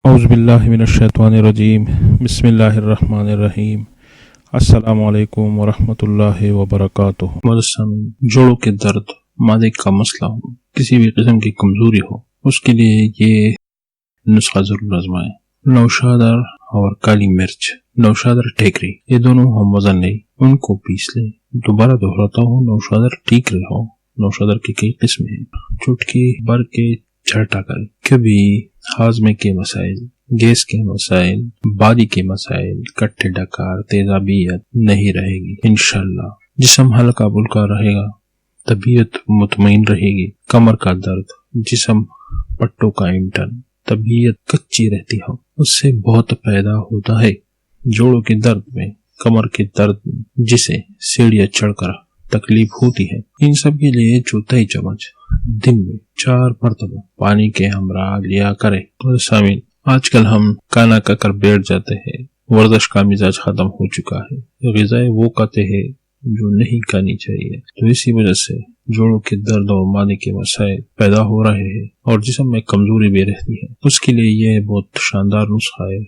औज़ुबिल्लाहिमिनश्शैतानिर्रजीम बिस्मिल्लाहिर्रहमानिर्रहीम अस्सलामु अलैकुम वरहमतुल्लाहि वबरकातुहू। जोड़ों के दर्द, मादे का मसला हो, किसी भी किस्म की कमजोरी हो, उसके लिए ये नुस्खा जरूर आजमाएं। नौशादर और काली मिर्च, नौशादर टेकरी, ये दोनों हम वजन ले, उनको पीस ले। दोबारा दोहराता हूँ, नौशादर टेकरी हो, नौशादर की कई किस्में हैं। चुटकी भर के छाटा करें। कभी हाजमे के मसाइल, गैस के मसाइल, बादी के मसाइल, कट्ठे डकार, तेजाबियत नहीं रहेगी इंशाल्लाह। जिस्म हल्का बुल्का रहेगा, तबीयत मुतमईन रहेगी। कमर का दर्द, जिस्म पट्टों का इंटन, तबीयत कच्ची रहती हो, उससे बहुत पैदा होता है। जोड़ों के दर्द में, कमर के दर्द में, जिसे सीढ़ियां चढ़कर तकलीफ होती है, इन सब के लिए चौथाई चम्मच दिन में 4 मरतबा पानी के हमरा लिया करें। तो सामीन, आजकल हम खाना खाकर बैठ जाते हैं, वर्जिश का मिजाज खत्म हो चुका है, ग़िज़ाएं वो खाते हैं जो नहीं खानी चाहिए। तो इसी वजह से जोड़ों के दर्द और मादे के मसाइल पैदा हो रहे हैं और जिस्म में कमजोरी भी रहती है। उसके लिए यह बहुत शानदार नुस्खा है।